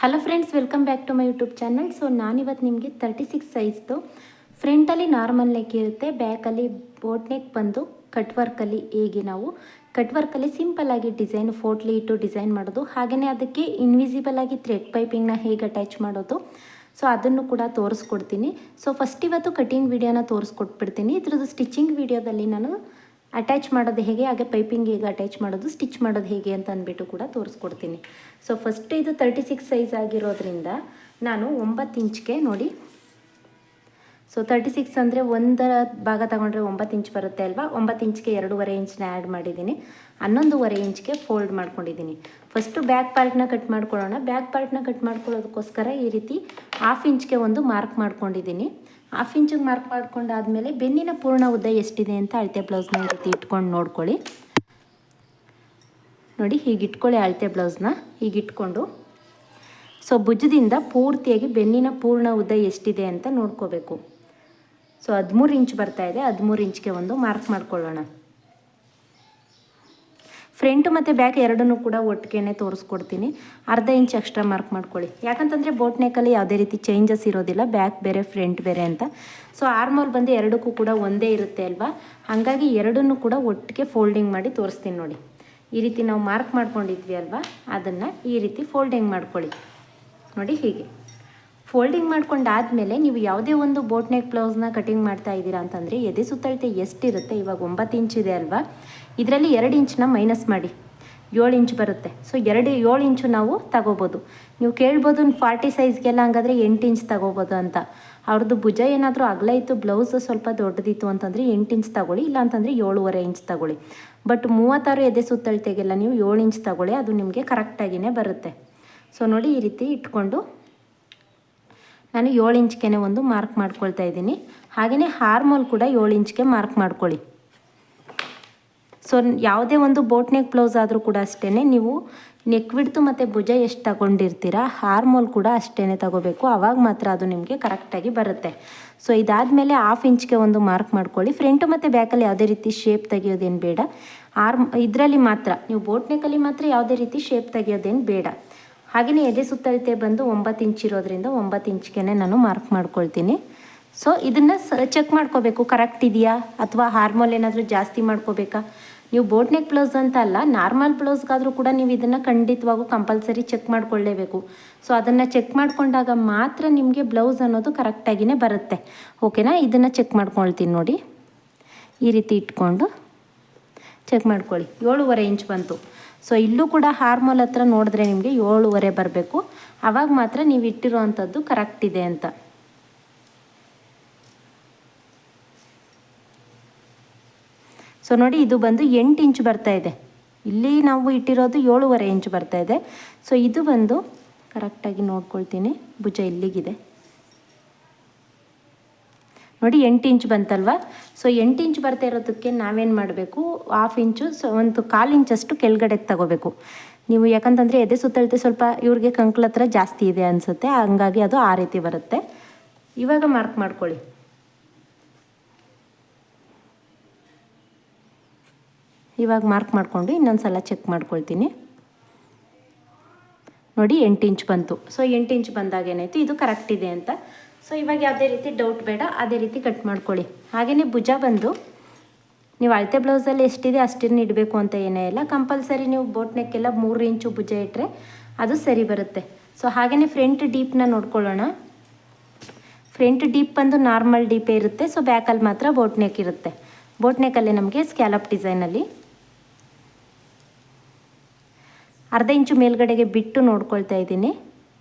Hello friends, welcome back to my YouTube channel. So ನಾನಿವತ್ತು ನಿಮಗೆ 36 ಸೈಜ್ದು ಫ್ರಂಟಲ್ಲಿ ನಾರ್ಮಲ್ ನೆಕ್ ಇರುತ್ತೆ, ಬ್ಯಾಕಲ್ಲಿ ಬೋಟ್ ನೆಕ್ ಬಂದು ಕಟ್ ವರ್ಕಲ್ಲಿ ಹೇಗೆ ನಾವು ಕಟ್ ವರ್ಕಲ್ಲಿ ಸಿಂಪಲ್ಲಾಗಿ ಡಿಸೈನ್ ಫೋಟ್ಲಿ ಇಟ್ಟು ಡಿಸೈನ್ ಮಾಡೋದು, ಹಾಗೆಯೇ ಅದಕ್ಕೆ ಇನ್ವಿಸಿಬಲ್ ಆಗಿ ಥ್ರೆಡ್ ಪೈಪಿಂಗ್ನ ಹೇಗೆ ಅಟ್ಯಾಚ್ ಮಾಡೋದು, ಸೊ ಅದನ್ನು ಕೂಡ ತೋರಿಸ್ಕೊಡ್ತೀನಿ. ಸೊ ಫಸ್ಟ್ ಇವತ್ತು ಕಟಿಂಗ್ ವಿಡಿಯೋನ ತೋರಿಸ್ಕೊಟ್ಬಿಡ್ತೀನಿ. ಇದ್ರದ್ದು ಸ್ಟಿಚಿಂಗ್ ವಿಡಿಯೋದಲ್ಲಿ ನಾನು ಅಟ್ಯಾಚ್ ಮಾಡೋದು ಹೇಗೆ, ಹಾಗೆ ಪೈಪಿಂಗ್ ಹೇಗೆ ಅಟ್ಯಾಚ್ ಮಾಡೋದು, ಸ್ಟಿಚ್ ಮಾಡೋದು ಹೇಗೆ ಅಂತ ಅಂದ್ಬಿಟ್ಟು ಕೂಡ ತೋರಿಸ್ಕೊಡ್ತೀನಿ. ಸೊ ಫಸ್ಟ್ ಇದು 36 ಸೈಜ್ ಆಗಿರೋದ್ರಿಂದ ನಾನು 9 ಇಂಚ್ಗೆ ನೋಡಿ. ಸೊ 36 ಅಂದರೆ ಒಂದರ ಭಾಗ ತಗೊಂಡ್ರೆ 9 ಇಂಚ್ ಬರುತ್ತೆ ಅಲ್ವಾ. 9 ಇಂಚ್ಗೆ 2.5 ಇಂಚನ್ನ ಆ್ಯಡ್ ಮಾಡಿದ್ದೀನಿ, 11.5 ಇಂಚ್ಗೆ ಫೋಲ್ಡ್ ಮಾಡ್ಕೊಂಡಿದ್ದೀನಿ. ಫಸ್ಟು ಬ್ಯಾಕ್ ಪಾರ್ಟ್ನ ಕಟ್ ಮಾಡ್ಕೊಳ್ಳೋಣ. ಬ್ಯಾಕ್ ಪಾರ್ಟ್ನ ಕಟ್ ಮಾಡ್ಕೊಳ್ಳೋದಕ್ಕೋಸ್ಕರ ಈ ರೀತಿ 1/2 ಇಂಚ್ಗೆ ಒಂದು ಮಾರ್ಕ್ ಮಾಡ್ಕೊಂಡಿದ್ದೀನಿ. 1/2 ಇಂಚಿಗೆ ಮಾರ್ಕ್ ಮಾಡ್ಕೊಂಡಾದಮೇಲೆ ಬೆನ್ನಿನ ಪೂರ್ಣ ಉದ್ದ ಎಷ್ಟಿದೆ ಅಂತ ಅಳತೆ ಬ್ಲೌಸ್ನ ಈ ರೀತಿ ಇಟ್ಕೊಂಡು ನೋಡ್ಕೊಳ್ಳಿ. ನೋಡಿ, ಹೀಗೆ ಇಟ್ಕೊಳ್ಳಿ. ಅಳತೆ ಬ್ಲೌಸ್ನ ಹೀಗೆ ಇಟ್ಕೊಂಡು ಸೊ ಭುಜದಿಂದ ಪೂರ್ತಿಯಾಗಿ ಬೆನ್ನಿನ ಪೂರ್ಣ ಉದ್ದ ಎಷ್ಟಿದೆ ಅಂತ ನೋಡ್ಕೋಬೇಕು. ಸೊ 13 ಇಂಚ್ ಬರ್ತಾ ಇದೆ, 13 ಇಂಚ್ಗೆ ಒಂದು ಮಾರ್ಕ್ ಮಾಡ್ಕೊಳ್ಳೋಣ. ಫ್ರಂಟ್ ಮತ್ತು ಬ್ಯಾಕ್ ಎರಡನ್ನೂ ಕೂಡ ಒಟ್ಟಿಗೆ ತೋರಿಸ್ಕೊಡ್ತೀನಿ. ಅರ್ಧ ಇಂಚ್ ಎಕ್ಸ್ಟ್ರಾ ಮಾರ್ಕ್ ಮಾಡ್ಕೊಳ್ಳಿ. ಯಾಕಂತಂದರೆ ಬೋಟ್ ನೆಕ್ಕಲ್ಲಿ ಯಾವುದೇ ರೀತಿ ಚೇಂಜಸ್ ಇರೋದಿಲ್ಲ, ಬ್ಯಾಕ್ ಬೇರೆ ಫ್ರಂಟ್ ಬೇರೆ ಅಂತ. ಸೊ ಆರ್ಮೋಲ್ ಬಂದು ಎರಡಕ್ಕೂ ಕೂಡ ಒಂದೇ ಇರುತ್ತೆ ಅಲ್ವಾ, ಹಾಗಾಗಿ ಎರಡನ್ನೂ ಕೂಡ ಒಟ್ಟಿಗೆ ಫೋಲ್ಡಿಂಗ್ ಮಾಡಿ ತೋರಿಸ್ತೀನಿ ನೋಡಿ. ಈ ರೀತಿ ನಾವು ಮಾರ್ಕ್ ಮಾಡ್ಕೊಂಡಿದ್ವಿ ಅಲ್ವಾ, ಅದನ್ನು ಈ ರೀತಿ ಫೋಲ್ಡಿಂಗ್ ಮಾಡ್ಕೊಳ್ಳಿ. ನೋಡಿ, ಹೀಗೆ ಫೋಲ್ಡಿಂಗ್ ಮಾಡ್ಕೊಂಡಾದಮೇಲೆ ನೀವು ಯಾವುದೇ ಒಂದು ಬೋಟ್ ನೆಕ್ ಬ್ಲೌಸ್ನ ಕಟಿಂಗ್ ಮಾಡ್ತಾ ಇದ್ದೀರಾ ಅಂತಂದರೆ ಎದೆ ಸುತ್ತಳತೆ ಎಷ್ಟಿರುತ್ತೆ, ಇವಾಗ 9 ಇಂಚ್ ಇದೆ ಅಲ್ವಾ, ಇದರಲ್ಲಿ 2 ಇಂಚನ್ನ ಮೈನಸ್ ಮಾಡಿ 7 ಇಂಚ್ ಬರುತ್ತೆ. ಸೊ 7 ಇಂಚು ನಾವು ತಗೋಬೋದು. ನೀವು ಕೇಳ್ಬೋದು 40 ಸೈಜ್ಗೆಲ್ಲ ಹಂಗಾದರೆ 8 ಇಂಚ್ ತಗೋಬೋದು ಅಂತ. ಅವ್ರದ್ದು ಭುಜ ಏನಾದರೂ ಅಗಲ ಇತ್ತು, ಬ್ಲೌಸ್ ಸ್ವಲ್ಪ ದೊಡ್ಡದಿತ್ತು ಅಂತಂದರೆ 8 ಇಂಚ್ ತಗೊಳ್ಳಿ, ಇಲ್ಲಾಂತಂದರೆ 7.5 ಇಂಚ್ ತಗೊಳ್ಳಿ. ಬಟ್ 36 ಎದೆ ಸುತ್ತಳತೆಗೆಲ್ಲ ನೀವು 7 ಇಂಚ್ ತಗೊಳ್ಳಿ, ಅದು ನಿಮಗೆ ಕರೆಕ್ಟಾಗಿಯೇ ಬರುತ್ತೆ. ಸೊ ನೋಡಿ, ಈ ರೀತಿ ಇಟ್ಕೊಂಡು ನಾನು 7 ಇಂಚ್ಗೆ ಒಂದು ಮಾರ್ಕ್ ಮಾಡ್ಕೊಳ್ತಾ ಇದ್ದೀನಿ. ಹಾಗೆಯೇ ಆರ್ಮೋಲ್ ಕೂಡ 7 ಇಂಚ್ಗೆ ಮಾರ್ಕ್ ಮಾಡ್ಕೊಳ್ಳಿ. ಸೊ ಯಾವುದೇ ಒಂದು ಬೋಟ್ ನೆಕ್ ಬ್ಲೌಸ್ ಆದರೂ ಕೂಡ ಅಷ್ಟೇ, ನೀವು ನೆಕ್ ವಿಡ್ತು ಮತ್ತು ಭುಜ ಎಷ್ಟು ತಗೊಂಡಿರ್ತೀರ, ಆರ್ಮೋಲ್ ಕೂಡ ಅಷ್ಟೇ ತಗೋಬೇಕು. ಆವಾಗ ಮಾತ್ರ ಅದು ನಿಮಗೆ ಕರೆಕ್ಟಾಗಿ ಬರುತ್ತೆ. ಸೊ ಇದಾದಮೇಲೆ 1/2 ಇಂಚ್ಗೆ ಒಂದು ಮಾರ್ಕ್ ಮಾಡ್ಕೊಳ್ಳಿ. ಫ್ರಂಟು ಮತ್ತು ಬ್ಯಾಕಲ್ಲಿ ಯಾವುದೇ ರೀತಿ ಶೇಪ್ ತೆಗಿಯೋದೇನು ಬೇಡ. ಇದರಲ್ಲಿ ಮಾತ್ರ ನೀವು ಬೋಟ್ ನೆಕ್ಕಲ್ಲಿ ಮಾತ್ರ ಯಾವುದೇ ರೀತಿ ಶೇಪ್ ತೆಗಿಯೋದೇನು ಬೇಡ. ಹಾಗೆಯೇ ಎದೆ ಸುತ್ತಳತೆ ಬಂದು 9 ಇಂಚ್ ಇರೋದ್ರಿಂದ 9 ಇಂಚ್ಗೆ ನಾನು ಮಾರ್ಕ್ ಮಾಡ್ಕೊಳ್ತೀನಿ. ಸೊ ಇದನ್ನು ಚೆಕ್ ಮಾಡ್ಕೋಬೇಕು, ಕರೆಕ್ಟ್ ಇದೆಯಾ ಅಥವಾ ಆರ್ಮೋಲ್ ಏನಾದರೂ ಜಾಸ್ತಿ ಮಾಡ್ಕೋಬೇಕಾ. ನೀವು ಬೋಟ್ ನೆಕ್ ಬ್ಲೌಸ್ ಅಂತ ಅಲ್ಲ, ನಾರ್ಮಲ್ ಬ್ಲೌಸ್ಗಾದರೂ ಕೂಡ ನೀವು ಇದನ್ನು ಖಂಡಿತವಾಗೂ ಕಂಪಲ್ಸರಿ ಚೆಕ್ ಮಾಡ್ಕೊಳ್ಳೇಬೇಕು. ಸೊ ಅದನ್ನು ಚೆಕ್ ಮಾಡಿಕೊಂಡಾಗ ಮಾತ್ರ ನಿಮಗೆ ಬ್ಲೌಸ್ ಅನ್ನೋದು ಕರೆಕ್ಟಾಗಿಯೇ ಬರುತ್ತೆ. ಓಕೆನಾ, ಇದನ್ನು ಚೆಕ್ ಮಾಡ್ಕೊಳ್ತೀನಿ ನೋಡಿ. ಈ ರೀತಿ ಇಟ್ಕೊಂಡು ಚೆಕ್ ಮಾಡ್ಕೊಳ್ಳಿ. 7.5 ಇಂಚ್ ಬಂತು. ಸೊ ಇಲ್ಲೂ ಕೂಡ ಆರ್ಮೋಲ್ ಹತ್ರ ನೋಡಿದ್ರೆ ನಿಮಗೆ 7.5 ಬರಬೇಕು. ಆವಾಗ ಮಾತ್ರ ನೀವು ಇಟ್ಟಿರೋ ಅಂಥದ್ದು ಕರೆಕ್ಟ್ ಇದೆ ಅಂತ. ಸೊ ನೋಡಿ, ಇದು ಬಂದು 8 ಇಂಚ್ ಬರ್ತಾ ಇದೆ. ಇಲ್ಲಿ ನಾವು ಇಟ್ಟಿರೋದು 7.5 ಇಂಚ್ ಬರ್ತಾ ಇದೆ. ಸೊ ಇದು ಬಂದು ಕರೆಕ್ಟಾಗಿ ನೋಡ್ಕೊಳ್ತೀನಿ. ಭುಜ ಇಲ್ಲಿಗಿದೆ ನೋಡಿ, 8 ಇಂಚ್ ಬಂತಲ್ವ. ಸೊ 8 ಇಂಚ್ ಬರ್ತಾ ಇರೋದಕ್ಕೆ ನಾವೇನು ಮಾಡಬೇಕು, 1/2 ಇಂಚು, ಸೊ 1/4 ಇಂಚಷ್ಟು ಕೆಳಗಡೆಗೆ ತಗೋಬೇಕು ನೀವು. ಯಾಕಂತಂದರೆ ಎದೆ ಸುತ್ತಳತೆ ಸ್ವಲ್ಪ ಇವ್ರಿಗೆ ಕಂಕ್ಳ ಹತ್ರ ಜಾಸ್ತಿ ಇದೆ ಅನಿಸುತ್ತೆ, ಹಂಗಾಗಿ ಅದು ಆ ರೀತಿ ಬರುತ್ತೆ. ಇವಾಗ ಮಾರ್ಕ್ ಮಾಡ್ಕೊಳ್ಳಿ. ಇವಾಗ ಮಾರ್ಕ್ ಮಾಡಿಕೊಂಡು ಇನ್ನೊಂದು ಸಲ ಚೆಕ್ ಮಾಡ್ಕೊಳ್ತೀನಿ. ನೋಡಿ, 8 ಇಂಚ್ ಬಂತು. ಸೊ 8 ಇಂಚ್ ಬಂದಾಗ ಏನಾಯಿತು, ಇದು ಕರೆಕ್ಟ್ ಇದೆ ಅಂತ. ಸೊ ಇವಾಗ ಯಾವುದೇ ರೀತಿ ಡೌಟ್ ಬೇಡ, ಅದೇ ರೀತಿ ಕಟ್ ಮಾಡ್ಕೊಳ್ಳಿ. ಹಾಗೆಯೇ ಭುಜ ಬಂದು ನೀವು ಅಳತೆ ಬ್ಲೌಸಲ್ಲಿ ಎಷ್ಟಿದೆ ಅಷ್ಟನ್ನು ಇಡಬೇಕು ಅಂತ ಏನೇ ಇಲ್ಲ. ಕಂಪಲ್ಸರಿ ನೀವು ಬೋಟ್ ನೆಕ್ಕೆಲ್ಲ 3 ಇಂಚು ಭುಜ ಇಟ್ಟರೆ ಅದು ಸರಿ ಬರುತ್ತೆ. ಸೊ ಹಾಗೆಯೇ ಫ್ರಂಟ್ ಡೀಪ್ನ ನೋಡ್ಕೊಳ್ಳೋಣ. ಫ್ರಂಟ್ ಡೀಪ್ ಬಂದು ನಾರ್ಮಲ್ ಡೀಪೇ ಇರುತ್ತೆ. ಸೊ ಬ್ಯಾಕಲ್ಲಿ ಮಾತ್ರ ಬೋಟ್ ನೆಕ್ ಇರುತ್ತೆ. ಬೋಟ್ ನೆಕ್ಕಲ್ಲಿ ನಮಗೆ ಸ್ಕ್ಯಾಲಪ್ ಡಿಸೈನಲ್ಲಿ 1/2 ಇಂಚು ಮೇಲ್ಗಡೆಗೆ ಬಿಟ್ಟು ನೋಡ್ಕೊಳ್ತಾ ಇದ್ದೀನಿ.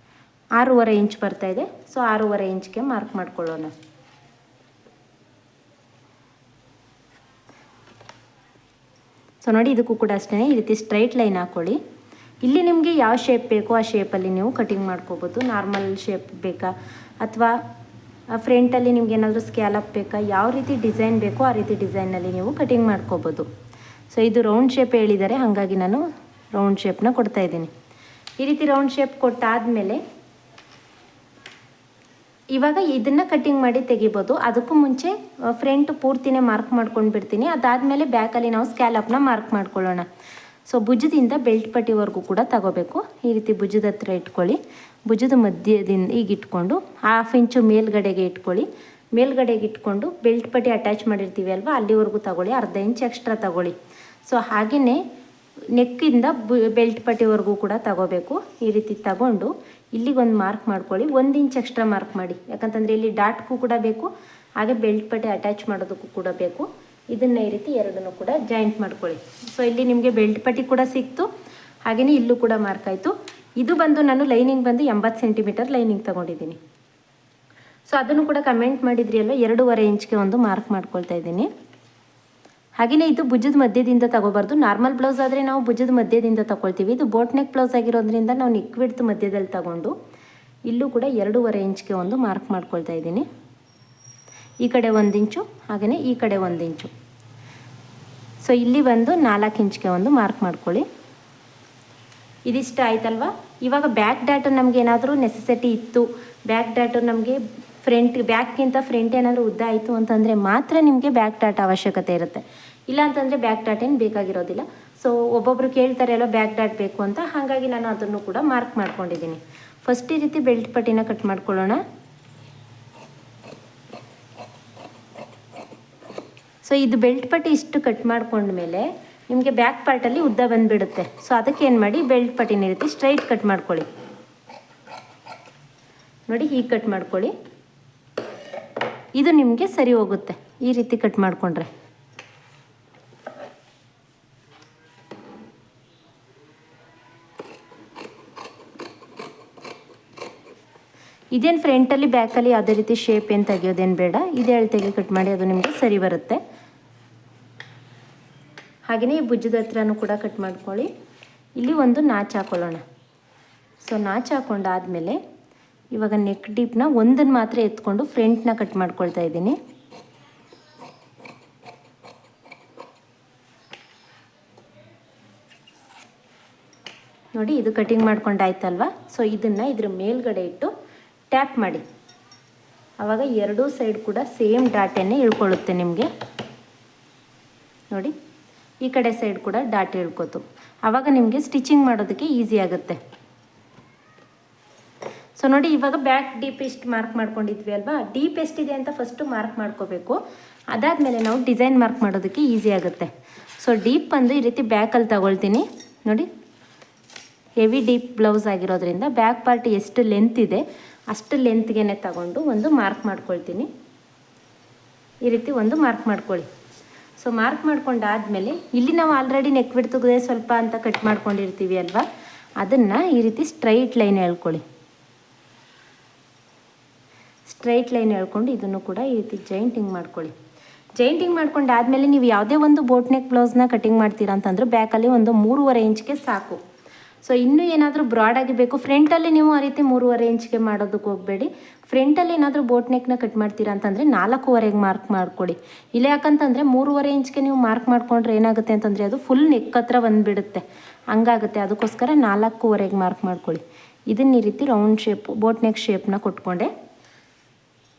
6.5 ಇಂಚ್ ಬರ್ತಾ ಇದೆ. ಸೊ 6.5 ಇಂಚ್ಗೆ ಮಾರ್ಕ್ ಮಾಡ್ಕೊಳ್ಳೋಣ. ಸೊ ನೋಡಿ, ಇದಕ್ಕೂ ಕೂಡ ಅಷ್ಟೇ ಈ ರೀತಿ ಸ್ಟ್ರೈಟ್ ಲೈನ್ ಹಾಕ್ಕೊಳ್ಳಿ. ಇಲ್ಲಿ ನಿಮಗೆ ಯಾವ ಶೇಪ್ ಬೇಕೋ ಆ ಶೇಪಲ್ಲಿ ನೀವು ಕಟಿಂಗ್ ಮಾಡ್ಕೋಬೋದು. ನಾರ್ಮಲ್ ಶೇಪ್ ಬೇಕಾ ಅಥವಾ ಫ್ರಂಟಲ್ಲಿ ನಿಮ್ಗೆ ಏನಾದರೂ ಸ್ಕ್ಯಾಲಪ್ ಬೇಕಾ, ಯಾವ ರೀತಿ ಡಿಸೈನ್ ಬೇಕೋ ಆ ರೀತಿ ಡಿಸೈನಲ್ಲಿ ನೀವು ಕಟಿಂಗ್ ಮಾಡ್ಕೋಬೋದು. ಸೊ ಇದು ರೌಂಡ್ ಶೇಪ್ ಹೇಳಿದ್ದಾರೆ, ಹಾಗಾಗಿ ನಾನು ರೌಂಡ್ ಶೇಪ್ನ ಕೊಡ್ತಾ ಇದ್ದೀನಿ. ಈ ರೀತಿ ರೌಂಡ್ ಶೇಪ್ ಕೊಟ್ಟಾದಮೇಲೆ ಇವಾಗ ಇದನ್ನು ಕಟ್ಟಿಂಗ್ ಮಾಡಿ ತೆಗಿಬೋದು. ಅದಕ್ಕೂ ಮುಂಚೆ ಫ್ರಂಟ್ ಪೂರ್ತಿನೇ ಮಾರ್ಕ್ ಮಾಡ್ಕೊಂಡು ಬಿಡ್ತೀನಿ. ಅದಾದಮೇಲೆ ಬ್ಯಾಕಲ್ಲಿ ನಾವು ಸ್ಕ್ಯಾಲಪ್ನ ಮಾರ್ಕ್ ಮಾಡ್ಕೊಳ್ಳೋಣ. ಸೊ ಭುಜದಿಂದ ಬೆಲ್ಟ್ ಪಟ್ಟಿವರೆಗೂ ಕೂಡ ತಗೋಬೇಕು. ಈ ರೀತಿ ಭುಜದ ಹತ್ರ ಇಟ್ಕೊಳ್ಳಿ. ಭುಜದ ಮಧ್ಯದಿಂದ ಈಗ ಇಟ್ಕೊಂಡು 1/2 ಇಂಚು ಮೇಲ್ಗಡೆಗೆ ಇಟ್ಕೊಳ್ಳಿ. ಮೇಲ್ಗಡೆಗೆ ಇಟ್ಕೊಂಡು ಬೆಲ್ಟ್ ಪಟ್ಟಿ ಅಟ್ಯಾಚ್ ಮಾಡಿರ್ತೀವಿ ಅಲ್ವಾ, ಅಲ್ಲಿವರೆಗೂ ತಗೊಳ್ಳಿ. 1/2 ಇಂಚ್ ಎಕ್ಸ್ಟ್ರಾ ತಗೊಳ್ಳಿ. ಸೊ ಹಾಗೆಯೇ ನೆಕ್ಕಿಂದ ಬೆಲ್ಟ್ ಪಟ್ಟಿವರೆಗೂ ಕೂಡ ತಗೋಬೇಕು. ಈ ರೀತಿ ತಗೊಂಡು ಇಲ್ಲಿಗೊಂದು ಮಾರ್ಕ್ ಮಾಡ್ಕೊಳ್ಳಿ. 1 ಇಂಚ್ ಎಕ್ಸ್ಟ್ರಾ ಮಾರ್ಕ್ ಮಾಡಿ, ಯಾಕಂತಂದರೆ ಇಲ್ಲಿ ಡಾಟ್ಗೂ ಕೂಡ ಬೇಕು, ಹಾಗೆ ಬೆಲ್ಟ್ ಪಟ್ಟಿ ಅಟ್ಯಾಚ್ ಮಾಡೋದಕ್ಕೂ ಕೂಡ ಬೇಕು. ಇದನ್ನು ಈ ರೀತಿ ಎರಡನ್ನೂ ಕೂಡ ಜಾಯಿಂಟ್ ಮಾಡ್ಕೊಳ್ಳಿ. ಸೊ ಇಲ್ಲಿ ನಿಮಗೆ ಬೆಲ್ಟ್ ಪಟ್ಟಿ ಕೂಡ ಸಿಕ್ತು, ಹಾಗೆಯೇ ಇಲ್ಲೂ ಕೂಡ ಮಾರ್ಕ್ ಆಯಿತು. ಇದು ಬಂದು ನಾನು ಲೈನಿಂಗ್ ಬಂದು 80 ಸೆಂಟಿಮೀಟರ್ ಲೈನಿಂಗ್ ತೊಗೊಂಡಿದ್ದೀನಿ. ಸೊ ಅದನ್ನು ಕೂಡ ಕಮೆಂಟ್ ಮಾಡಿದ್ರಿ ಅಲ್ವ, 2.5 ಇಂಚ್ಗೆ ಒಂದು ಮಾರ್ಕ್ ಮಾಡ್ಕೊಳ್ತಾ ಇದ್ದೀನಿ. ಹಾಗೆಯೇ ಇದು ಭುಜದ ಮಧ್ಯದಿಂದ ತಗೋಬಾರ್ದು. ನಾರ್ಮಲ್ ಬ್ಲೌಸ್ ಆದರೆ ನಾವು ಭುಜದ ಮಧ್ಯದಿಂದ ತಗೊಳ್ತೀವಿ. ಇದು ಬೋಟ್ ನೆಕ್ ಬ್ಲೌಸ್ ಆಗಿರೋದ್ರಿಂದ ನಾವು ನೆಕ್ ವಿಡ್ತ್ ಮಧ್ಯದಲ್ಲಿ ತಗೊಂಡು ಇಲ್ಲೂ ಕೂಡ 2.5 ಇಂಚ್ಗೆ ಒಂದು ಮಾರ್ಕ್ ಮಾಡ್ಕೊಳ್ತಾ ಇದ್ದೀನಿ. ಈ ಕಡೆ 1 ಇಂಚು, ಹಾಗೆಯೇ ಈ ಕಡೆ 1 ಇಂಚು. ಸೊ ಇಲ್ಲಿ ಬಂದು 4 ಇಂಚ್ಗೆ ಒಂದು ಮಾರ್ಕ್ ಮಾಡ್ಕೊಳ್ಳಿ. ಇದಿಷ್ಟ ಆಯ್ತಲ್ವಾ. ಇವಾಗ ಬ್ಯಾಕ್ ಡಾಟು ನಮ್ಗೆ ಏನಾದರೂ ನೆಸೆಸಿಟಿ ಇತ್ತು, ಬ್ಯಾಕ್ ಡಾಟು ನಮಗೆ ಬ್ಯಾಕ್ಗಿಂತ ಫ್ರಂಟ್ ಏನಾದರೂ ಉದ್ದ ಆಯಿತು ಅಂತಂದರೆ ಮಾತ್ರ ನಿಮಗೆ ಬ್ಯಾಕ್ ಡಾಟ್ ಅವಶ್ಯಕತೆ ಇರುತ್ತೆ. ಇಲ್ಲ ಅಂತಂದರೆ ಬ್ಯಾಕ್ ಡಾಟ್ ಏನು ಬೇಕಾಗಿರೋದಿಲ್ಲ. ಸೊ ಒಬ್ಬೊಬ್ಬರು ಕೇಳ್ತಾರೆ ಅಲ್ಲ ಬ್ಯಾಕ್ ಡಾಟ್ ಬೇಕು ಅಂತ, ಹಾಗಾಗಿ ನಾನು ಅದನ್ನು ಕೂಡ ಮಾರ್ಕ್ ಮಾಡ್ಕೊಂಡಿದ್ದೀನಿ. ಫಸ್ಟ್ ಈ ರೀತಿ ಬೆಲ್ಟ್ ಪಟ್ಟಿನ ಕಟ್ ಮಾಡ್ಕೊಳ್ಳೋಣ. ಸೊ ಇದು ಬೆಲ್ಟ್ ಪಟ್ಟಿ ಇಷ್ಟು ಕಟ್ ಮಾಡ್ಕೊಂಡ್ಮೇಲೆ ನಿಮಗೆ ಬ್ಯಾಕ್ ಪಾರ್ಟಲ್ಲಿ ಉದ್ದ ಬಂದುಬಿಡುತ್ತೆ. ಸೊ ಅದಕ್ಕೆ ಏನು ಮಾಡಿ, ಬೆಲ್ಟ್ ಪಟ್ಟಿನ ಈ ರೀತಿ ಸ್ಟ್ರೈಟ್ ಕಟ್ ಮಾಡ್ಕೊಳ್ಳಿ. ನೋಡಿ ಹೀಗೆ ಕಟ್ ಮಾಡ್ಕೊಳ್ಳಿ. ಇದು ನಿಮಗೆ ಸರಿ ಹೋಗುತ್ತೆ ಈ ರೀತಿ ಕಟ್ ಮಾಡಿಕೊಂಡ್ರೆ. ಇದೇನು ಫ್ರಂಟಲ್ಲಿ ಬ್ಯಾಕಲ್ಲಿ ಯಾವುದೇ ರೀತಿ ಶೇಪ್ ಏನು ತೆಗಿಯೋದೇನು ಬೇಡ. ಇದೇ ಅಳತೆಗೆ ಕಟ್ ಮಾಡಿ, ಅದು ನಿಮಗೆ ಸರಿ ಬರುತ್ತೆ. ಹಾಗೆಯೇ ಭುಜದ ಹತ್ರನೂ ಕೂಡ ಕಟ್ ಮಾಡ್ಕೊಳ್ಳಿ. ಇಲ್ಲಿ ಒಂದು ನಾಚ್ ಹಾಕೊಳ್ಳೋಣ. ಸೊ ನಾಚ್ ಹಾಕೊಂಡಾದಮೇಲೆ ಇವಾಗ ನೆಕ್ ಡೀಪ್ನ ಒಂದನ್ನು ಮಾತ್ರ ಎತ್ಕೊಂಡು ಫ್ರಂಟ್ನ ಕಟ್ ಮಾಡ್ಕೊಳ್ತಾ ಇದ್ದೀನಿ. ನೋಡಿ ಇದು ಕಟಿಂಗ್ ಮಾಡ್ಕೊಂಡಾಯ್ತಲ್ವಾ. ಸೊ ಇದನ್ನು ಇದ್ರ ಮೇಲ್ಗಡೆ ಇಟ್ಟು ಟ್ಯಾಪ್ ಮಾಡಿ. ಆವಾಗ ಎರಡೂ ಸೈಡ್ ಕೂಡ ಸೇಮ್ ಡಾಟನ್ನೇ ಇಳ್ಕೊಳ್ಳುತ್ತೆ ನಿಮಗೆ. ನೋಡಿ ಈ ಕಡೆ ಸೈಡ್ ಕೂಡ ಡಾಟ್ ಇಳ್ಕೋತು. ಆವಾಗ ನಿಮಗೆ ಸ್ಟಿಚಿಂಗ್ ಮಾಡೋದಕ್ಕೆ ಈಸಿ ಆಗುತ್ತೆ. ಸೊ ನೋಡಿ ಇವಾಗ ಬ್ಯಾಕ್ ಡೀಪ್ ಎಷ್ಟು ಮಾರ್ಕ್ ಮಾಡ್ಕೊಂಡಿದ್ವಿ ಅಲ್ವಾ, ಡೀಪ್ ಎಷ್ಟಿದೆ ಅಂತ ಫಸ್ಟು ಮಾರ್ಕ್ ಮಾಡ್ಕೋಬೇಕು. ಅದಾದಮೇಲೆ ನಾವು ಡಿಸೈನ್ ಮಾರ್ಕ್ ಮಾಡೋದಕ್ಕೆ ಈಸಿ ಆಗುತ್ತೆ. ಸೊ ಡೀಪ್ ಬಂದು ಈ ರೀತಿ ಬ್ಯಾಕಲ್ಲಿ ತಗೊಳ್ತೀನಿ. ನೋಡಿ ಹೆವಿ ಡೀಪ್ ಬ್ಲೌಸ್ ಆಗಿರೋದ್ರಿಂದ ಬ್ಯಾಕ್ ಪಾರ್ಟ್ ಎಷ್ಟು ಲೆಂತ್ ಇದೆ ಅಷ್ಟು ಲೆಂತ್ಗೆ ತಗೊಂಡು ಒಂದು ಮಾರ್ಕ್ ಮಾಡ್ಕೊಳ್ತೀನಿ. ಈ ರೀತಿ ಒಂದು ಮಾರ್ಕ್ ಮಾಡ್ಕೊಳ್ಳಿ. ಸೊ ಮಾರ್ಕ್ ಮಾಡ್ಕೊಂಡಾದಮೇಲೆ ಇಲ್ಲಿ ನಾವು ಆಲ್ರೆಡಿ ನೆಕ್ ಬಿಡ್ತುಗಿದೆ ಸ್ವಲ್ಪ ಅಂತ ಕಟ್ ಮಾಡ್ಕೊಂಡಿರ್ತೀವಿ ಅಲ್ವಾ, ಅದನ್ನು ಈ ರೀತಿ ಸ್ಟ್ರೈಟ್ ಲೈನ್ ಹೇಳ್ಕೊಳ್ಳಿ. ಸ್ಟ್ರೈಟ್ ಲೈನ್ ಹೇಳ್ಕೊಂಡು ಇದನ್ನು ಕೂಡ ಈ ರೀತಿ ಜಾಯಿಂಟಿಂಗ್ ಮಾಡ್ಕೊಳ್ಳಿ. ಜಾಯಿಂಟಿಂಗ್ ಮಾಡ್ಕೊಂಡಾದಮೇಲೆ ನೀವು ಯಾವುದೇ ಒಂದು ಬೋಟ್ ನೆಕ್ ಬ್ಲೌಸ್ನ ಕಟಿಂಗ್ ಮಾಡ್ತೀರಾ ಅಂತಂದ್ರೆ ಬ್ಯಾಕಲ್ಲಿ ಒಂದು 3.5 ಇಂಚ್ಗೆ ಸಾಕು. ಸೊ ಇನ್ನೂ ಏನಾದರೂ ಬ್ರಾಡಾಗಿ ಬೇಕು, ಫ್ರಂಟಲ್ಲಿ ನೀವು ಆ ರೀತಿ 3.5 ಇಂಚ್ಗೆ ಮಾಡೋದಕ್ಕೆ ಹೋಗಬೇಡಿ. ಫ್ರಂಟಲ್ಲಿ ಏನಾದರೂ ಬೋಟ್ ನೆಕ್ನ ಕಟ್ ಮಾಡ್ತೀರಾ ಅಂತಂದರೆ 4.5ಗೆ ಮಾರ್ಕ್ ಮಾಡ್ಕೊಳ್ಳಿ. ಇಲ್ಲ ಯಾಕಂತಂದರೆ 3.5 ಇಂಚ್ಗೆ ನೀವು ಮಾರ್ಕ್ ಮಾಡ್ಕೊಂಡ್ರೆ ಏನಾಗುತ್ತೆ ಅಂತಂದರೆ ಅದು ಫುಲ್ ನೆಕ್ ಹತ್ರ ಬಂದುಬಿಡುತ್ತೆ, ಹಂಗಾಗುತ್ತೆ. ಅದಕ್ಕೋಸ್ಕರ 4.5ಗೆ ಮಾರ್ಕ್ ಮಾಡ್ಕೊಳ್ಳಿ. ಇದನ್ನ ಈ ರೀತಿ ರೌಂಡ್ ಶೇಪ್ ಬೋಟ್ ನೆಕ್ ಶೇಪ್ನ ಕೊಟ್ಕೊಂಡೆ.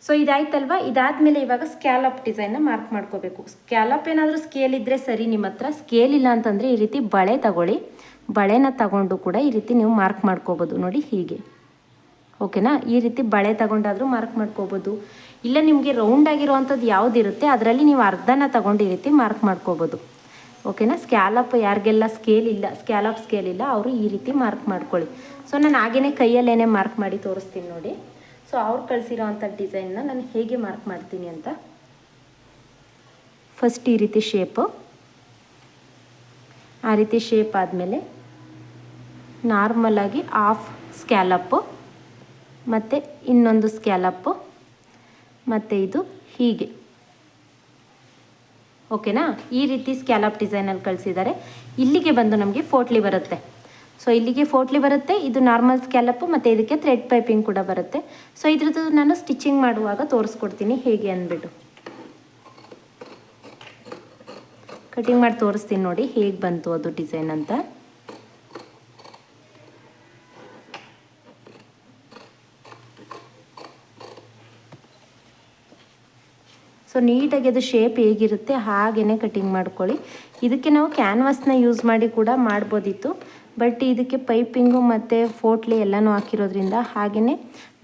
ಸೊ ಇದಾಯ್ತಲ್ವ. ಇದಾದಮೇಲೆ ಇವಾಗ ಸ್ಕ್ಯಾಲಪ್ ಡಿಸೈನ್ನ ಮಾರ್ಕ್ ಮಾಡ್ಕೋಬೇಕು. ಸ್ಕ್ಯಾಲಪ್ ಏನಾದರೂ ಸ್ಕೇಲ್ ಇದ್ದರೆ ಸರಿ, ನಿಮ್ಮ ಹತ್ರ ಸ್ಕೇಲ್ ಇಲ್ಲ ಅಂತಂದರೆ ಈ ರೀತಿ ಬಳೆ ತಗೊಳ್ಳಿ. ಬಳೆನ ತಗೊಂಡು ಕೂಡ ಈ ರೀತಿ ನೀವು ಮಾರ್ಕ್ ಮಾಡ್ಕೋಬೋದು. ನೋಡಿ ಹೀಗೆ, ಓಕೆನಾ. ಈ ರೀತಿ ಬಳೆ ತಗೊಂಡಾದರೂ ಮಾರ್ಕ್ ಮಾಡ್ಕೋಬೋದು. ಇಲ್ಲ ನಿಮಗೆ ರೌಂಡ್ ಆಗಿರೋವಂಥದ್ದು ಯಾವುದಿರುತ್ತೆ ಅದರಲ್ಲಿ ನೀವು ಅರ್ಧನ ತಗೊಂಡು ಈ ರೀತಿ ಮಾರ್ಕ್ ಮಾಡ್ಕೋಬೋದು, ಓಕೆನಾ. ಸ್ಕ್ಯಾಲಪ್ ಯಾರಿಗೆಲ್ಲ ಸ್ಕ್ಯಾಲಪ್ ಸ್ಕೇಲ್ ಇಲ್ಲ ಅವರು ಈ ರೀತಿ ಮಾರ್ಕ್ ಮಾಡ್ಕೊಳ್ಳಿ. ಸೊ ನಾನು ಹಾಗೇ ಕೈಯಲ್ಲೇನೆ ಮಾರ್ಕ್ ಮಾಡಿ ತೋರಿಸ್ತೀನಿ ನೋಡಿ. ಸೊ ಅವ್ರು ಕಳಿಸಿರೋ ಅಂಥ ಡಿಸೈನ್ನ ನಾನು ಹೇಗೆ ಮಾರ್ಕ್ ಮಾಡ್ತೀನಿ ಅಂತ. ಫಸ್ಟ್ ಈ ರೀತಿ ಶೇಪು, ಆ ರೀತಿ ಶೇಪ್ ಆದಮೇಲೆ ನಾರ್ಮಲಾಗಿ ಹಾಫ್ ಸ್ಕ್ಯಾಲಪ್ಪು ಮತ್ತು ಇನ್ನೊಂದು ಸ್ಕ್ಯಾಲಪ್ಪು ಮತ್ತು ಇದು ಹೀಗೆ, ಓಕೆನಾ. ಈ ರೀತಿ ಸ್ಕ್ಯಾಲಪ್ ಡಿಸೈನಲ್ಲಿ ಕಳಿಸಿದ್ದಾರೆ. ಇಲ್ಲಿಗೆ ಬಂದು ನಮಗೆ ಫೋಟ್ಲಿ ಬರುತ್ತೆ. ಸೊ ಇಲ್ಲಿಗೆ ಫೋಟ್ಲಿ ಬರುತ್ತೆ. ಇದು ನಾರ್ಮಲ್ ಸ್ಕ್ಯಾಲಪ್ಪು ಮತ್ತು ಇದಕ್ಕೆ ಥ್ರೆಡ್ ಪೈಪಿಂಗ್ ಕೂಡ ಬರುತ್ತೆ. ಸೊ ಇದ್ರದ್ದು ನಾನು ಸ್ಟಿಚಿಂಗ್ ಮಾಡುವಾಗ ತೋರಿಸ್ಕೊಡ್ತೀನಿ ಹೇಗೆ ಅಂದ್ಬಿಟ್ಟು. ಕಟಿಂಗ್ ಮಾಡಿ ತೋರಿಸ್ತೀನಿ ನೋಡಿ ಹೇಗೆ ಬಂತು ಅದು ಡಿಸೈನ್ ಅಂತ. ಸೊ ನೀಟಾಗಿ ಅದು ಶೇಪ್ ಹೇಗಿರುತ್ತೆ ಹಾಗೇ ಕಟಿಂಗ್ ಮಾಡ್ಕೊಳ್ಳಿ. ಇದಕ್ಕೆ ನಾವು ಕ್ಯಾನ್ವಾಸ್ನ ಯೂಸ್ ಮಾಡಿ ಕೂಡ ಮಾಡ್ಬೋದಿತ್ತು, ಬಟ್ ಇದಕ್ಕೆ ಪೈಪಿಂಗು ಮತ್ತು ಫೋಟ್ಲಿ ಎಲ್ಲನೂ ಹಾಕಿರೋದ್ರಿಂದ, ಹಾಗೆಯೇ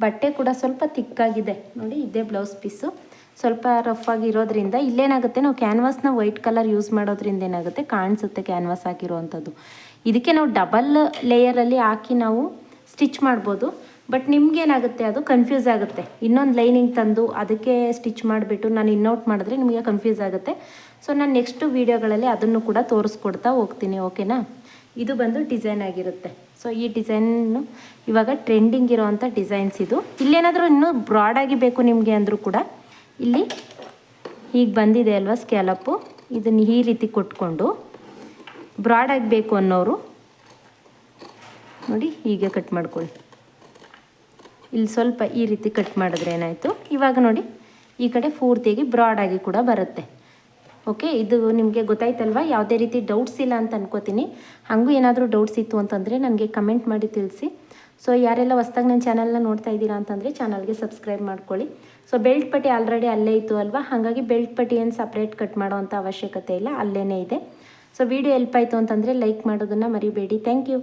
ಬಟ್ಟೆ ಕೂಡ ಸ್ವಲ್ಪ ತಿಕ್ಕಾಗಿದೆ ನೋಡಿ. ಇದೇ ಬ್ಲೌಸ್ ಪೀಸು ಸ್ವಲ್ಪ ರಫ್ ಆಗಿರೋದ್ರಿಂದ ಇಲ್ಲೇನಾಗುತ್ತೆ, ನಾವು ಕ್ಯಾನ್ವಾಸ್ನ ವೈಟ್ ಕಲರ್ ಯೂಸ್ ಮಾಡೋದ್ರಿಂದ ಏನಾಗುತ್ತೆ ಕಾಣಿಸುತ್ತೆ ಕ್ಯಾನ್ವಾಸ್ ಹಾಕಿರೋವಂಥದ್ದು. ಇದಕ್ಕೆ ನಾವು ಡಬಲ್ ಲೇಯರಲ್ಲಿ ಹಾಕಿ ನಾವು ಸ್ಟಿಚ್ ಮಾಡ್ಬೋದು, ಬಟ್ ನಿಮ್ಗೇನಾಗುತ್ತೆ ಅದು ಕನ್ಫ್ಯೂಸ್ ಆಗುತ್ತೆ. ಇನ್ನೊಂದು ಲೈನಿಂಗ್ ತಂದು ಅದಕ್ಕೆ ಸ್ಟಿಚ್ ಮಾಡಿಬಿಟ್ಟು ನಾನು ಇನ್ನೌಟ್ ಮಾಡಿದ್ರೆ ನಿಮಗೆ ಕನ್ಫ್ಯೂಸ್ ಆಗುತ್ತೆ. ಸೊ ನಾನು ನೆಕ್ಸ್ಟು ವೀಡಿಯೋಗಳಲ್ಲಿ ಅದನ್ನು ಕೂಡ ತೋರಿಸ್ಕೊಡ್ತಾ ಹೋಗ್ತೀನಿ, ಓಕೆನಾ. ಇದು ಬಂದು ಡಿಸೈನ್ ಆಗಿರುತ್ತೆ. ಸೊ ಈ ಡಿಸೈನು ಇವಾಗ ಟ್ರೆಂಡಿಂಗ್ ಇರೋವಂಥ ಡಿಸೈನ್ಸ್ ಇದು. ಇಲ್ಲೇನಾದರೂ ಇನ್ನೂ ಬ್ರಾಡಾಗಿ ಬೇಕು ನಿಮಗೆ ಅಂದರೂ ಕೂಡ ಇಲ್ಲಿ ಹೀಗೆ ಬಂದಿದೆ ಅಲ್ವಾ ಸ್ಕ್ಯಾಲಪ್ಪು, ಇದನ್ನು ಈ ರೀತಿ ಕೊಟ್ಕೊಂಡು ಬ್ರಾಡಾಗಿ ಬೇಕು ಅನ್ನೋರು ನೋಡಿ ಹೀಗೆ ಕಟ್ ಮಾಡ್ಕೊಳ್ಳಿ. ಇಲ್ಲಿ ಸ್ವಲ್ಪ ಈ ರೀತಿ ಕಟ್ ಮಾಡಿದ್ರೆ ಏನಾಯಿತು, ಇವಾಗ ನೋಡಿ ಈ ಕಡೆ ಪೂರ್ತಿಯಾಗಿ ಬ್ರಾಡಾಗಿ ಕೂಡ ಬರುತ್ತೆ. ಓಕೆ, ಇದು ನಿಮಗೆ ಗೊತ್ತಾಯ್ತಲ್ವ. ಯಾವುದೇ ರೀತಿ ಡೌಟ್ಸ್ ಇಲ್ಲ ಅಂತ ಅನ್ಕೋತೀನಿ. ಹಾಗೂ ಏನಾದರೂ ಡೌಟ್ಸ್ ಇತ್ತು ಅಂತಂದರೆ ನನಗೆ ಕಮೆಂಟ್ ಮಾಡಿ ತಿಳಿಸಿ. ಸೊ ಯಾರೆಲ್ಲ ಹೊಸ್ದಾಗಿ ನನ್ನ ಚಾನಲ್ನ ನೋಡ್ತಾ ಇದ್ದೀರಾ ಅಂತಂದರೆ ಚಾನಲ್ಗೆ ಸಬ್ಸ್ಕ್ರೈಬ್ ಮಾಡ್ಕೊಳ್ಳಿ. ಸೊ ಬೆಲ್ಟ್ ಪಟ್ಟಿ ಆಲ್ರೆಡಿ ಅಲ್ಲೇ ಇತ್ತು ಅಲ್ವಾ, ಹಾಗಾಗಿ ಬೆಲ್ಟ್ ಪಟ್ಟಿ ಏನು ಸಪ್ರೇಟ್ ಕಟ್ ಮಾಡೋವಂಥ ಅವಶ್ಯಕತೆ ಇಲ್ಲ, ಅಲ್ಲೇ ಇದೆ. ಸೊ ವಿಡಿಯೋ ಹೆಲ್ಪ್ ಆಯಿತು ಅಂತಂದರೆ ಲೈಕ್ ಮಾಡೋದನ್ನು ಮರಿಬೇಡಿ. Thank you.